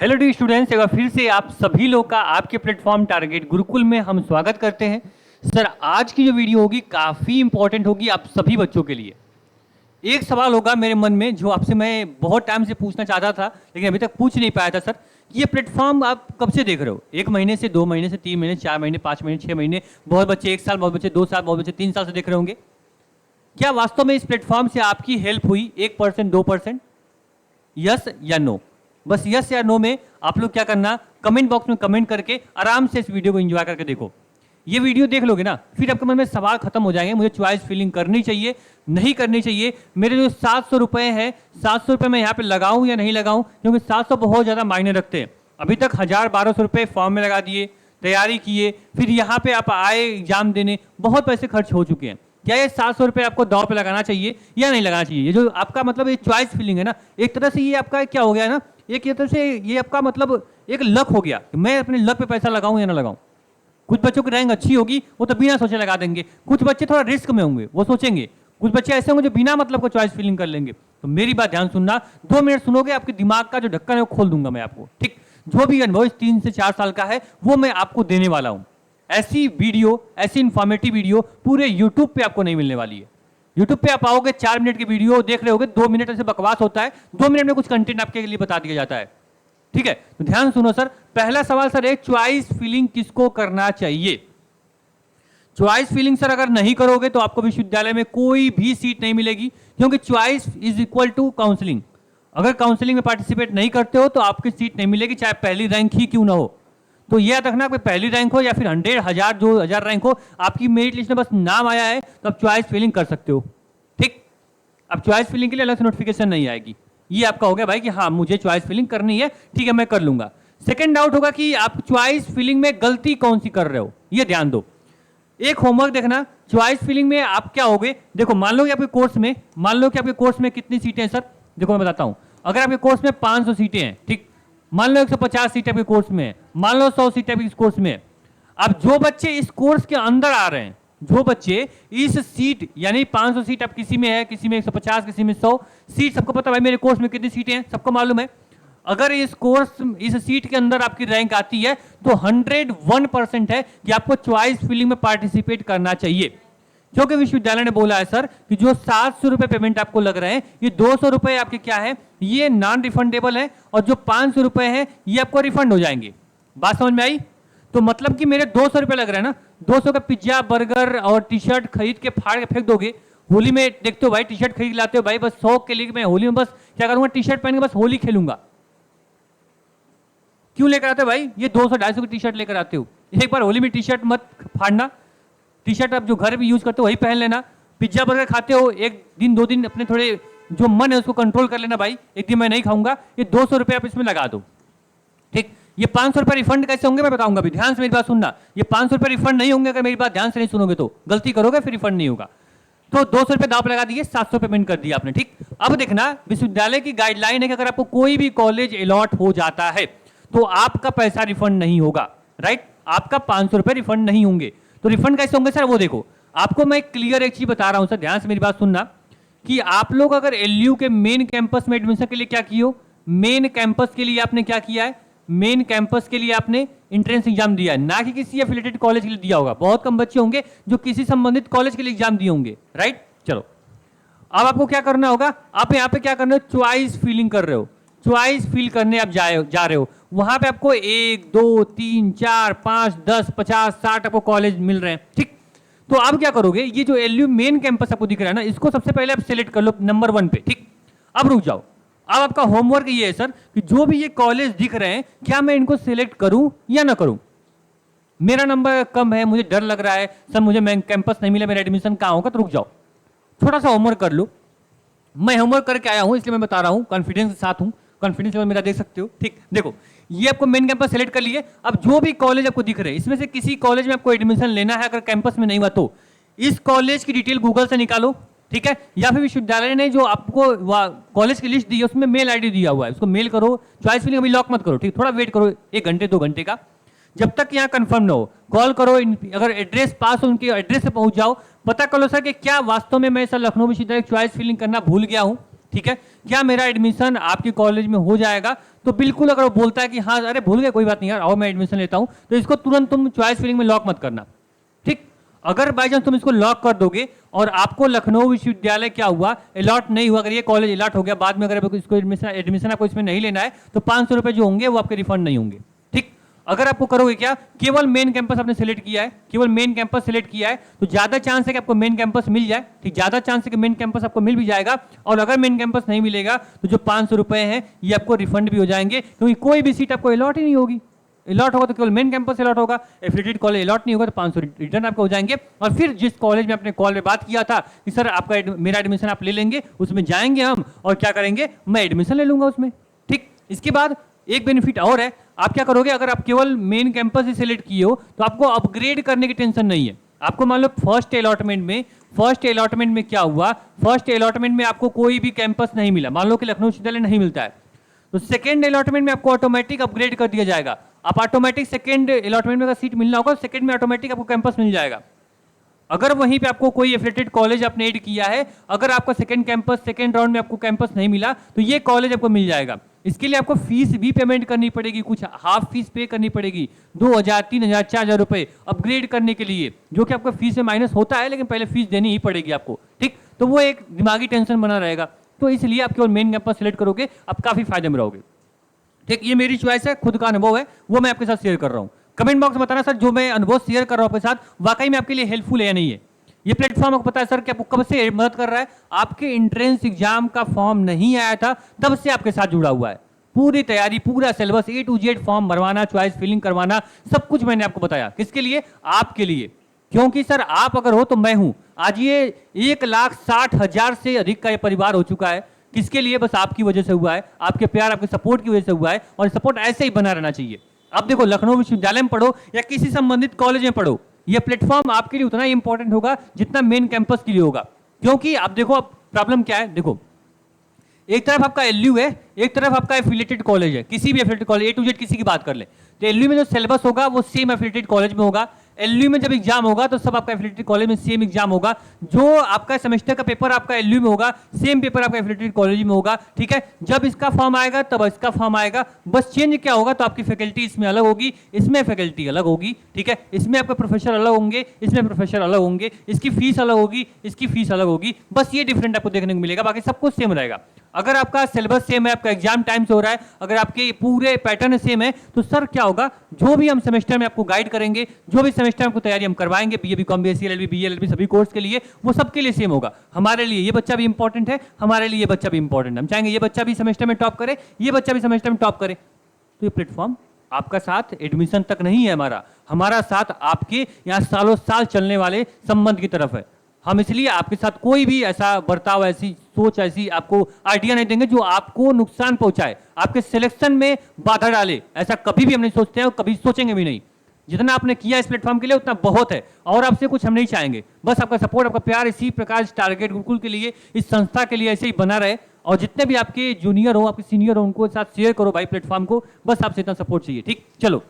Hello D students, एक बार फिर से आप सभी लोग का आपके प्लेटफॉर्म टारगेट गुरुकुल में हम स्वागत करते हैं। सर, आज की जो वीडियो होगी काफ़ी इंपॉर्टेंट होगी आप सभी बच्चों के लिए। एक सवाल होगा मेरे मन में जो आपसे मैं बहुत टाइम से पूछना चाहता था लेकिन अभी तक पूछ नहीं पाया था। सर, ये प्लेटफॉर्म आप कब से देख रहे हो? 1 महीने से, 2 महीने से, 3 महीने, 4 महीने, 5 महीने, 6 महीने, बहुत बच्चे 1 साल, बहुत बच्चे 2 साल, बहुत बच्चे 3 साल से देख रहे होंगे। क्या वास्तव में इस प्लेटफॉर्म से आपकी हेल्प हुई 1%, 2%? यस या नो? बस यस या नो में आप लोग क्या करना, कमेंट बॉक्स में कमेंट करके आराम से इस वीडियो को एंजॉय करके देखो। ये वीडियो देख लोगे ना, फिर आपके मन में सवाल खत्म हो जाएंगे, मुझे चॉइस फिलिंग करनी चाहिए, नहीं करनी चाहिए। मेरे जो 700 रुपए हैं, 700 रुपए मैं यहाँ पे लगाऊं या नहीं लगाऊं, क्योंकि 700 बहुत ज़्यादा मायने रखते हैं। अभी तक 1000-1200 रुपए फॉर्म में लगा दिए, तैयारी किए, फिर यहाँ पे आप आए एग्जाम देने, बहुत पैसे खर्च हो चुके हैं। क्या ये 700 रुपये आपको दांव पे लगाना चाहिए या नहीं लगाना चाहिए? ये जो आपका मतलब ये चॉइस फीलिंग है ना, एक तरह से ये आपका क्या हो गया है ना, एक तरह से ये आपका मतलब एक लक हो गया कि मैं अपने लक पे पैसा लगाऊं या ना लगाऊं। कुछ बच्चों की रैंक अच्छी होगी, वो तो बिना सोचे लगा देंगे। कुछ बच्चे थोड़ा रिस्क में होंगे, वो सोचेंगे। कुछ बच्चे ऐसे होंगे जो बिना मतलब को चॉइस फीलिंग कर लेंगे। तो मेरी बात ध्यान सुनना, 2 मिनट सुनोगे, आपके दिमाग का जो ढक्कन है वो खोल दूंगा मैं आपको। ठीक, जो भी अनुभव इस 3 से 4 साल का है वो मैं आपको देने वाला हूं। ऐसी वीडियो, ऐसी इंफॉर्मेटिव वीडियो पूरे यूट्यूब पे आपको नहीं मिलने वाली है। यूट्यूब पे आप आओगे, 4 मिनट की वीडियो देख रहे होगे, 2 मिनट ऐसे बकवास होता है, 2 मिनट में कुछ कंटेंट आपके लिए बता दिया जाता है। ठीक है, तो ध्यान सुनो सर। पहला सवाल सर है, चॉइस फिलिंग किसको करना चाहिए? चॉइस फिलिंग सर अगर नहीं करोगे तो आपको विश्वविद्यालय में कोई भी सीट नहीं मिलेगी, क्योंकि choice is equal to counselling. अगर काउंसलिंग में पार्टिसिपेट नहीं करते हो तो आपकी सीट नहीं मिलेगी, चाहे पहली रैंक ही क्यों ना हो। तो यह याद रखना, कोई पहली रैंक हो या फिर 100, 1000, 2000 रैंक हो, आपकी मेरिट लिस्ट में बस नाम आया है तो आप चॉइस फिलिंग कर सकते हो। ठीक, अब चॉइस फिलिंग के लिए अलग से नोटिफिकेशन नहीं आएगी। ये आपका हो गया भाई कि हाँ मुझे चॉइस फिलिंग करनी है, ठीक है मैं कर लूंगा। सेकंड डाउट होगा कि आप चॉइस फिलिंग में गलती कौन सी कर रहे हो, ये ध्यान दो। एक होमवर्क देखना, चॉइस फिलिंग में आप क्या होगे। देखो, मान लो कि आपके कोर्स में कितनी सीटें हैं सर? देखो मैं बताता हूं, अगर आपके कोर्स में 500 सीटें हैं, ठीक, मान लो 150 सीटें आपके कोर्स में है, मान लो 100 सीटें आपके कोर्स में है। अब जो बच्चे इस कोर्स के अंदर आ रहे हैं, जो बच्चे इस सीट यानी 500 सीट अब किसी में है, किसी में 150, किसी में 100 सीट, सबको पता भाई मेरे कोर्स में कितनी सीटें हैं, सबको मालूम है। अगर इस सीट के अंदर आपकी रैंक आती है तो 101% है कि आपको चॉइस फिलिंग में पार्टिसिपेट करना चाहिए। क्योंकि विश्वविद्यालय ने बोला है सर कि जो 700 रुपए पेमेंट आपको लग रहे हैं, ये 200 रुपए आपके क्या है, ये नॉन रिफंडेबल है, और जो 500 रुपए है ये आपको रिफंड हो जाएंगे। बात समझ में आई? तो मतलब कि मेरे 200 रुपए लग रहे हैं ना, 200 का पिज्जा, बर्गर और टी शर्ट खरीद के फाड़ के फेंक दोगे। होली में देखते हो भाई, टी शर्ट खरीद लाते हो भाई, बस शौक के लिए मैं होली में बस क्या करूंगा, टी शर्ट पहन के बस होली खेलूंगा। क्यों लेकर आते हो भाई? ये 200-250 की टी शर्ट लेकर आते हो, एक बार होली में टी शर्ट मत फाड़ना। टी शर्ट आप जो घर भी यूज करते हो वही पहन लेना। पिज्जा बर्गर खाते हो, 1 दिन 2 दिन अपने थोड़े जो मन है उसको कंट्रोल कर लेना भाई, एक दिन मैं नहीं खाऊंगा। ये 200 रुपये आप इसमें लगा दो। ठीक, ये 500 रुपये रिफंड कैसे होंगे मैं बताऊंगा भी, ध्यान से मेरी बात सुनना। ये 500 रुपये रिफंड नहीं होंगे, अगर मेरी बात ध्यान से नहीं सुनोगे तो गलती करोगे, फिर रिफंड नहीं होगा। तो 200 रुपये दाव लगा दिए, 700 पेमेंट कर दिया आपने। ठीक, अब देखना, विश्वविद्यालय की गाइडलाइन है कि अगर आपको कोई भी कॉलेज अलॉट हो जाता है तो आपका पैसा रिफंड नहीं होगा। राइट, आपका 500 रुपये रिफंड नहीं होंगे। तो रिफंड कैसे होंगे सर, वो देखो। आपको मैं क्लियर एक चीज बता रहा हूं सर, ध्यान से मेरी बात सुनना, कि आप लोग अगर एलयू के मेन कैंपस में एडमिशन के लिए क्या किए हो, मेन कैंपस के लिए आपने क्या किया है, मेन कैंपस के लिए आपने एंट्रेंस एग्जाम दिया है, ना कि किसी एफिलिएटेड कॉलेज के लिए दिया होगा। बहुत कम बच्चे होंगे जो किसी संबंधित कॉलेज के लिए एग्जाम दिए होंगे। राइट, चलो अब आपको क्या करना होगा, आप यहाँ पे क्या कर रहे हो, चॉइस फिलिंग कर रहे हो। चॉइस फिल करने आप जा रहे हो, वहां पे आपको 1, 2, 3, 4, 5, 10, 50, 60 आपको कॉलेज मिल रहे हैं। ठीक, तो आप क्या करोगे, ये जो एलयू मेन कैंपस आपको दिख रहा है ना, इसको सबसे पहले आप सिलेक्ट कर लो नंबर 1 पे। ठीक, अब रुक जाओ। अब आपका होमवर्क ये है सर कि जो भी ये कॉलेज दिख रहे हैं, क्या मैं इनको सिलेक्ट करूं या ना करूं? मेरा नंबर कम है, मुझे डर लग रहा है सर, मुझे मेन कैंपस नहीं मिला, मेरा एडमिशन कहाँ होगा? तो रुक जाओ, थोड़ा सा होमवर्क कर लो। मैं होमवर्क करके आया हूं इसलिए मैं बता रहा हूं, कॉन्फिडेंस के साथ हूं, कॉन्फिडेंस लेवल मेरा देख सकते हो। ठीक, देखो ये आपको मेन कैंपस सेलेक्ट कर लिए। अब जो भी कॉलेज आपको दिख रहे हैं, इसमें से किसी कॉलेज में आपको एडमिशन लेना है, अगर कैंपस में नहीं हुआ तो इस कॉलेज की डिटेल गूगल से निकालो। ठीक है, या फिर विश्वविद्यालय ने जो आपको कॉलेज की लिस्ट दी है उसमें मेल आईडी दिया हुआ है, उसको मेल करो। चॉइस फिलिंग अभी लॉक मत करो, ठीक, थोड़ा वेट करो 1 घंटे 2 घंटे का, जब तक यहाँ कंफर्म ना हो। कॉल करो, अगर एड्रेस पास हो उनके एड्रेस पे पहुंच जाओ, पता कर लो सर कि क्या वास्तव में मैं सर लखनऊ विश्वविद्यालय चॉइस फिलिंग करना भूल गया हूँ, ठीक है, क्या मेरा एडमिशन आपके कॉलेज में हो जाएगा? तो बिल्कुल अगर वो बोलता है कि हाँ अरे भूल गए कोई बात नहीं यार आओ मैं एडमिशन लेता हूँ, तो इसको तुरंत तुम चॉइस फिलिंग में लॉक मत करना। ठीक, अगर बाई चांस तुम इसको लॉक कर दोगे और आपको लखनऊ विश्वविद्यालय क्या हुआ अलॉट नहीं हुआ, अगर ये कॉलेज अलॉट हो गया बाद में, अगर इसको एडमिशन आपको इसमें नहीं लेना है तो 500 रुपए जो होंगे वो आपके रिफंड नहीं होंगे। ठीक, अगर आपको करोगे क्या, केवल मेन कैंपस आपने सेलेक्ट किया है, केवल मेन कैंपस सेलेक्ट किया है, तो ज्यादा चांस है कि आपको मेन कैंपस मिल जाए। ठीक, ज्यादा चांस है कि मेन कैंपस आपको मिल भी जाएगा, और अगर मेन कैंपस नहीं मिलेगा तो जो 500 रुपए हैं ये आपको रिफंड भी हो जाएंगे, क्योंकि कोई भी सीट आपको अलॉट ही नहीं होगी। अलॉट होगा तो केवल मेन कैंपस अलॉट होगा, एफिलिएटेड कॉलेज अलॉट नहीं होगा तो 500 रिटर्न आपको हो जाएंगे। और फिर जिस कॉलेज में आपने कॉल में बात किया था कि सर आपका मेरा एडमिशन आप ले लेंगे, उसमें जाएंगे हम और क्या करेंगे, मैं एडमिशन ले लूंगा उसमें। ठीक, इसके बाद एक बेनिफिट और है, आप क्या करोगे, अगर आप केवल मेन कैंपस ही सिलेक्ट किए हो तो आपको अपग्रेड करने की टेंशन नहीं है। आपको मान लो फर्स्ट अलॉटमेंट में क्या हुआ, फर्स्ट अलॉटमेंट में आपको कोई भी कैंपस नहीं मिला, मान लो कि लखनऊ विश्वविद्यालय नहीं मिलता है, तो सेकंड अलॉटमेंट में आपको ऑटोमेटिक अपग्रेड कर दिया जाएगा। आप ऑटोमेटिक सेकंड अलॉटमेंट में अगर सीट मिलना होगा, सेकंड में ऑटोमेटिक आपको कैंपस मिल जाएगा। अगर वहीं पे आपको कोई एफिलिएटेड कॉलेज आपने ऐड किया है, अगर आपका सेकंड राउंड में आपको कैंपस नहीं मिला तो ये कॉलेज आपको मिल जाएगा। इसके लिए आपको फीस भी पेमेंट करनी पड़ेगी, कुछ हाफ फीस पे करनी पड़ेगी, 2000, 3000, 4000 रुपए अपग्रेड करने के लिए, जो कि आपका फीस में माइनस होता है, लेकिन पहले फीस देनी ही पड़ेगी आपको। ठीक, तो वो एक दिमागी टेंशन बना रहेगा, तो इसलिए आप केवल मेन कैंपस सेलेक्ट करोगे, आप काफी फायदे में रहोगे। ठीक, ये मेरी चॉइस है, खुद का अनुभव है, वो मैं आपके साथ शेयर कर रहा हूँ। कमेंट बॉक्स में बताना सर जो मैं अनुभव शेयर कर रहा हूँ आपके साथ वाकई में आपके लिए हेल्पफुल है या नहीं है। ये प्लेटफॉर्म आपको पता है सर कि आपको कब से मदद कर रहा है, आपके एंट्रेंस एग्जाम का फॉर्म नहीं आया था तब से आपके साथ जुड़ा हुआ है। पूरी तैयारी, पूरा syllabus A to Z form भरवाना, चॉइस फिलिंग करवाना, सब कुछ मैंने आपको बताया। किसके लिए? आपके लिए, क्योंकि सर आप अगर हो तो मैं हूं। आज ये 1,60,000 से अधिक का ये परिवार हो चुका है, किसके लिए? बस आपकी वजह से हुआ है, आपके प्यार आपके सपोर्ट की वजह से हुआ है, और सपोर्ट ऐसे ही बना रहना चाहिए। अब देखो, लखनऊ विश्वविद्यालय में पढ़ो या किसी संबंधित कॉलेज में पढ़ो, ये प्लेटफॉर्म आपके लिए उतना ही इंपॉर्टेंट होगा जितना मेन कैंपस के लिए होगा। क्योंकि आप देखो, अब प्रॉब्लम क्या है, देखो एक तरफ आपका एलयू है, एक तरफ आपका एफिलिएटेड कॉलेज है, किसी भी affiliated college A to Z किसी की बात कर ले, तो एलयू में जो सिलेबस होगा वो सेम एफिलिएटेड कॉलेज में होगा। एलयू में जब एग्जाम होगा तो सब आपका एफिलिएटेड कॉलेज में सेम एग्जाम होगा, जो आपका सेमेस्टर का पेपर आपका एलयू में होगा, सेम पेपर आपका एफिलिएटेड कॉलेज में होगा। ठीक है, जब इसका फॉर्म आएगा तब इसका फॉर्म आएगा, बस चेंज क्या होगा, तो आपकी फैकल्टी इसमें अलग होगी, इसमें फैकल्टी अलग होगी। ठीक है, इसमें आपके प्रोफेसर अलग होंगे, इसमें प्रोफेसर अलग होंगे, इसकी फीस अलग होगी, इसकी फीस अलग होगी, बस ये डिफरेंट आपको देखने को मिलेगा, बाकी सब कुछ सेम रहेगा। अगर आपका सिलेबस सेम है, आपका एग्जाम टाइम से हो रहा है, अगर आपके पूरे पैटर्न सेम है, तो सर क्या होगा, जो भी हम सेमेस्टर में आपको गाइड करेंगे, जो भी सेमेस्टर में आपको तैयारी हम करवाएंगे, BA BCom BSc LLB BLLB सभी कोर्स के लिए, वो सबके लिए सेम होगा। हमारे लिए ये बच्चा भी इंपॉर्टेंट है, हमारे लिए ये बच्चा भी इंपॉर्टेंट है, हम चाहेंगे ये बच्चा भी सेमेस्टर में टॉप करे, ये बच्चा भी सेमेस्टर में टॉप करे। तो ये प्लेटफॉर्म आपका साथ एडमिशन तक नहीं है, हमारा साथ आपके यहाँ सालों साल चलने वाले संबंध की तरफ है। हम इसलिए आपके साथ कोई भी ऐसा बर्ताव, ऐसी सोच, ऐसी आपको आइडिया नहीं देंगे जो आपको नुकसान पहुंचाए, आपके सिलेक्शन में बाधा डाले, ऐसा कभी भी हम नहीं सोचते हैं और कभी सोचेंगे भी नहीं। जितना आपने किया इस प्लेटफॉर्म के लिए उतना बहुत है, और आपसे कुछ हम नहीं चाहेंगे, बस आपका सपोर्ट, आपका प्यार इसी प्रकार टारगेट गुरुकुल के लिए, इस संस्था के लिए ऐसे ही बना रहे, और जितने भी आपके जूनियर हो, आपके सीनियर हो, उनको साथ शेयर करो भाई प्लेटफॉर्म को, बस आपसे इतना सपोर्ट चाहिए। ठीक, चलो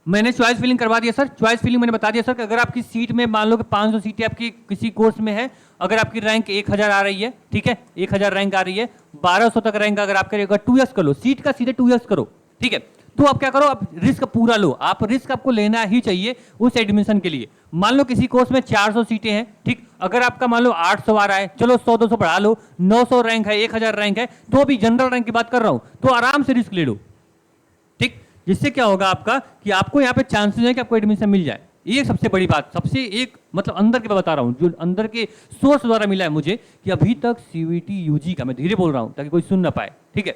मैंने चॉइस फिलिंग करवा दिया सर, चॉइस फिलिंग मैंने बता दिया सर कि अगर आपकी सीट में मान लो कि 500 सीटें आपकी किसी कोर्स में है, अगर आपकी रैंक 1000 आ रही है, ठीक है 1000 रैंक आ रही है, 1200 तक रैंक अगर आपके, अगर 2 ईयर्स कर लो, सीट का सीधे 2 ईयर्स करो, ठीक है, तो आप क्या करो, आप रिस्क पूरा लो, आप रिस्क आपको लेना ही चाहिए उस एडमिशन के लिए। मान लो किसी कोर्स में 400 सीटें हैं, ठीक, अगर आपका मान लो 800 आ रहा है, चलो 100-200 बढ़ा लो, 900 रैंक है, 1000 रैंक है, तो अभी जनरल रैंक की बात कर रहा हूं, तो आराम से रिस्क ले लो। ठीक, जिससे क्या होगा आपका कि आपको यहाँ पे चांसेस है कि आपको एडमिशन मिल जाए। ये सबसे बड़ी बात, सबसे एक मतलब अंदर के बता रहा हूँ, जो अंदर के सोर्स द्वारा मिला है मुझे, कि अभी तक सीयूईटी यूजी का, मैं धीरे बोल रहा हूँ ताकि कोई सुन ना पाए, ठीक है,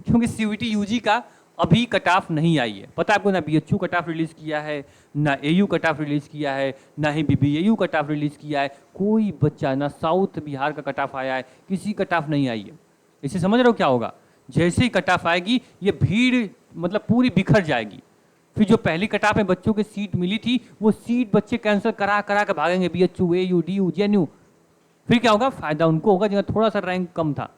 क्योंकि सीयूईटी यूजी का अभी कट ऑफ नहीं आई है। पता है आपको, ना बीएचयू कट ऑफ रिलीज किया है, ना एयू कट ऑफ रिलीज किया है, ना ही बीबीएयू कट ऑफ रिलीज किया है, कोई बच्चा ना साउथ बिहार का कट ऑफ आया है, किसी कट ऑफ नहीं आई है। इसे समझ रहे हो क्या होगा, जैसे ही कट ऑफ आएगी ये भीड़ मतलब पूरी बिखर जाएगी, फिर जो पहली कट ऑफ में बच्चों की सीट मिली थी वो सीट बच्चे कैंसिल करा करा के भागेंगे, बीएचयू, एयू, डीयू, जेएनयू, फिर क्या होगा, फायदा उनको होगा जिनका थोड़ा सा रैंक कम था।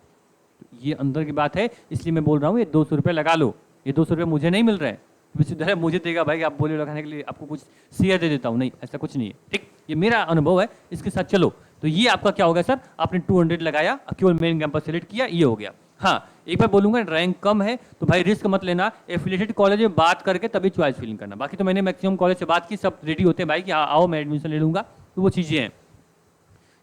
ये अंदर की बात है, इसलिए मैं बोल रहा हूँ ये 200 रुपये लगा लो, ये 200 रुपये मुझे नहीं मिल रहे हैं, विश्वविद्यालय मुझे देगा भाई, आप बोले लगाने के लिए आपको कुछ शेयर दे देता हूँ, नहीं ऐसा कुछ नहीं है। ठीक, ये मेरा अनुभव है, इसके साथ चलो। तो ये आपका क्या हो गया सर, आपने 200 लगाया, केवल मेन कैंपस सेलेक्ट किया, ये हो गया। हाँ, एक बार बोलूंगा, रैंक कम है तो भाई रिस्क मत लेना, एफिलिएटेड कॉलेज में बात करके तभी चॉइस फिलिंग करना। बाकी तो मैंने मैक्सिमम कॉलेज से बात की, सब रेडी होते हैं भाई कि हाँ आओ मैं एडमिशन ले लूंगा, तो वो चीज़ें हैं।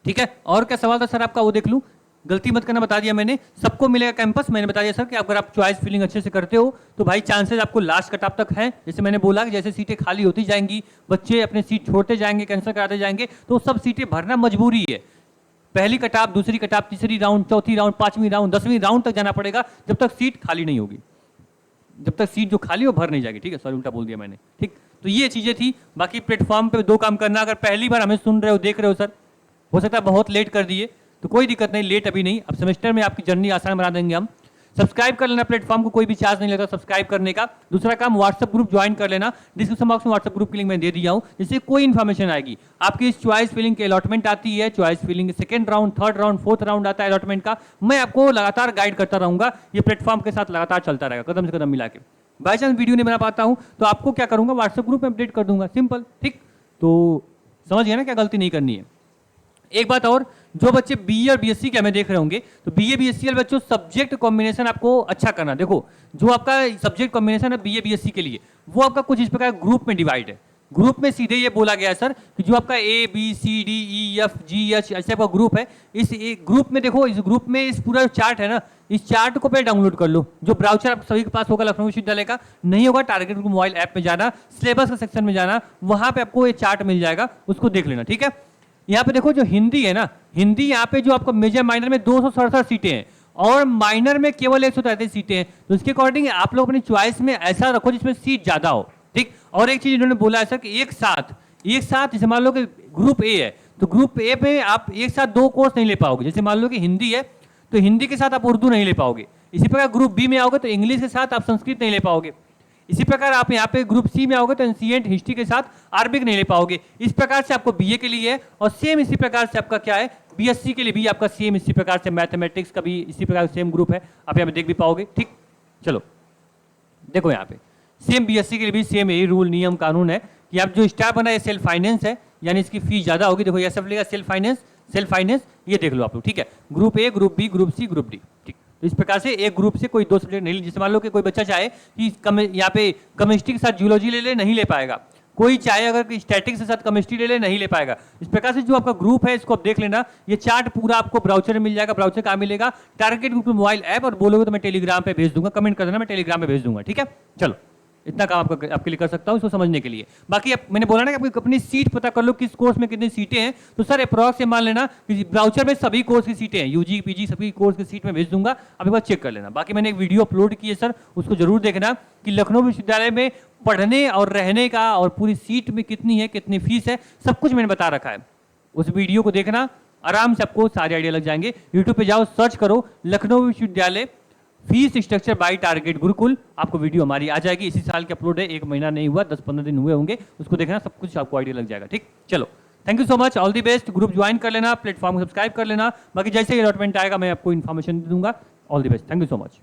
ठीक है, और क्या सवाल था सर आपका, वो देख लूँ। गलती मत करना, बता दिया मैंने, सबको मिलेगा कैंपस। मैंने बता दिया सर कि अगर आप चॉइस फिलिंग अच्छे से करते हो तो भाई चांसेस आपको लास्ट कट ऑफ तक हैं। जैसे मैंने बोला कि जैसे सीटें खाली होती जाएंगी, बच्चे अपने सीट छोड़ते जाएंगे, कैंसिल कराते जाएंगे, तो सब सीटें भरना मजबूरी है। पहली कटाप, दूसरी कटाप, तीसरी राउंड, चौथी राउंड, पांचवी राउंड, 10वीं राउंड तक जाना पड़ेगा जब तक सीट खाली नहीं होगी, जब तक सीट जो खाली हो भर नहीं जाएगी। ठीक है, सॉरी उल्टा बोल दिया मैंने। ठीक, तो ये चीजें थी। बाकी प्लेटफॉर्म पे 2 काम करना, अगर पहली बार हमें सुन रहे हो, देख रहे हो सर, हो सकता है बहुत लेट कर दिए, तो कोई दिक्कत नहीं, लेट अभी नहीं, अब सेमेस्टर में आपकी जर्नी आसान बना देंगे हम। सब्सक्राइब कर लेना प्लेटफॉर्म को, कोई भी चार्ज नहीं लगता सब्सक्राइब करने का। दूसरा काम, व्हाट्सएप ग्रुप ज्वाइन कर लेना, डिस्क्रिप्शन बॉक्स में व्हाट्सएप ग्रुप की लिंक मैं दे दिया हूं, जिससे कोई इन्फॉर्मेशन आएगी आपकी इस चॉइस फिलिंग की अलॉटमेंट आती है, choice filling second round, third round, fourth round आता है अलॉटमेंट का, मैं आपको लगातार गाइड करता रहूंगा। ये प्लेटफॉर्म के साथ लगातार चलता रहेगा, कदम से कदम मिला के। बाई चांस वीडियो नहीं बना पाता हूं तो आपको क्या करूंगा, व्हाट्सएप ग्रुप में अपडेट कर दूंगा, सिंपल। ठीक, तो समझ गए ना क्या गलती नहीं करनी है। एक बात और, जो बच्चे बीए और बीएससी के हमें देख रहे होंगे, तो बीए बीएससी वाले बच्चों सब्जेक्ट कॉम्बिनेशन आपको अच्छा करना। देखो, जो आपका सब्जेक्ट कॉम्बिनेशन है बीए बीएससी के लिए, वो आपका कुछ इस प्रकार ग्रुप में डिवाइड है। ग्रुप में सीधे ये बोला गया है सर कि जो आपका A B C D E F G H ऐसे आपका ग्रुप है, इस ग्रुप में देखो, इस ग्रुप में इस पूरा चार्ट है ना, इस चार्ट को पहले डाउनलोड कर लो। जो ब्राउचर आप सभी के पास होगा लखनऊ विश्वविद्यालय का, नहीं होगा टारगेट ग्रुप मोबाइल ऐप में जाना, सिलेबस का सेक्शन में जाना, वहां पे आपको ये चार्ट मिल जाएगा, उसको देख लेना। ठीक है, यहाँ पे देखो जो हिंदी है ना, हिंदी यहाँ पे जो आपको मेजर माइनर में 267 सीटें हैं और माइनर में केवल 133 सीटें हैं, तो इसके अकॉर्डिंग आप लोग अपनी चॉइस में ऐसा रखो जिसमें सीट ज्यादा हो। ठीक, और एक चीज इन्होंने बोला है सर कि एक साथ जैसे मान लो कि ग्रुप ए है, तो ग्रुप ए पे आप एक साथ 2 कोर्स नहीं ले पाओगे। जैसे मान लो कि हिंदी है तो हिंदी के साथ आप उर्दू नहीं ले पाओगे, इसी प्रकार ग्रुप बी में आओगे तो इंग्लिश के साथ आप संस्कृत नहीं ले पाओगे, इसी प्रकार आप यहाँ पे ग्रुप सी में आओगे तो एंशिएंट हिस्ट्री के साथ अरबिक नहीं ले पाओगे। इस प्रकार से आपको बीए के लिए है, और सेम इसी प्रकार से आपका क्या है, बीएससी के लिए भी आपका सेम इसी प्रकार से मैथमेटिक्स का भी इसी प्रकार सेम ग्रुप है, आप यहाँ पे देख भी पाओगे। ठीक, चलो देखो यहाँ पे सेम बीएससी के लिए भी सेम यही रूल नियम कानून है कि आप जो स्टाफ बना है सेल्फ फाइनेंस है, यानी इसकी फीस ज्यादा होगी। देखो ये सब लेगा सेल्फ फाइनेंस, ये देख लो आप लोग। ठीक है, group A, group B, group C, group D. ठीक, तो इस प्रकार से एक ग्रुप से कोई 2 सब्जेक्ट नहीं, जैसे मान लो कि कोई बच्चा चाहे कि यहाँ पे केमिस्ट्री के साथ जियोलॉजी ले ले, नहीं ले पाएगा। कोई चाहे अगर स्टैटिक्स के साथ केमिस्ट्री ले ले, नहीं ले पाएगा। इस प्रकार से जो आपका ग्रुप है इसको आप देख लेना, ये चार्ट पूरा आपको ब्राउचर में मिल जाएगा। ब्राउचर कहाँ मिलेगा, टारगेट ग्रुप मोबाइल ऐप, और बोलोगे तो मैं टेलीग्राम पे भेज दूंगा, कमेंट कर देना, मैं टेलीग्राम पे भेज दूंगा। ठीक है, चलो इतना काम आपके लिए कर सकता हूँ इसको समझने के लिए। बाकी मैंने बोला ना कि आपकी अपनी सीट पता कर लो, किस कोर्स में कितनी सीटें हैं। तो सर अप्रॉक्स से मान लेना कि ब्राउचर में सभी कोर्स की सीटें हैं, यूजी पीजी सभी कोर्स की सीट में भेज दूंगा, आप एक बार चेक कर लेना। बाकी मैंने एक वीडियो अपलोड की है सर, उसको जरूर देखना कि लखनऊ विश्वविद्यालय में पढ़ने और रहने का और पूरी सीट में कितनी है, कितनी फीस है, सब कुछ मैंने बता रखा है। उस वीडियो को देखना, आराम से आपको सारे आइडिया लग जाएंगे। यूट्यूब पे जाओ, सर्च करो लखनऊ विश्वविद्यालय fees structure bye target Gurukul, आपको वीडियो हमारी आ जाएगी। इसी साल की अपलोड है, 1 महीना नहीं हुआ, 10-15 दिन हुए होंगे, उसको देखना, सब कुछ आपको आइडिया लग जाएगा। ठीक, चलो thank you so much, all the best. Group join कर लेना, प्लेटफॉर्म को सब्सक्राइब कर लेना, बाकी जैसे ही अलॉटमेंट आएगा मैं आपको इन्फॉर्मेशन दे दूंगा। All the best, thank you so much.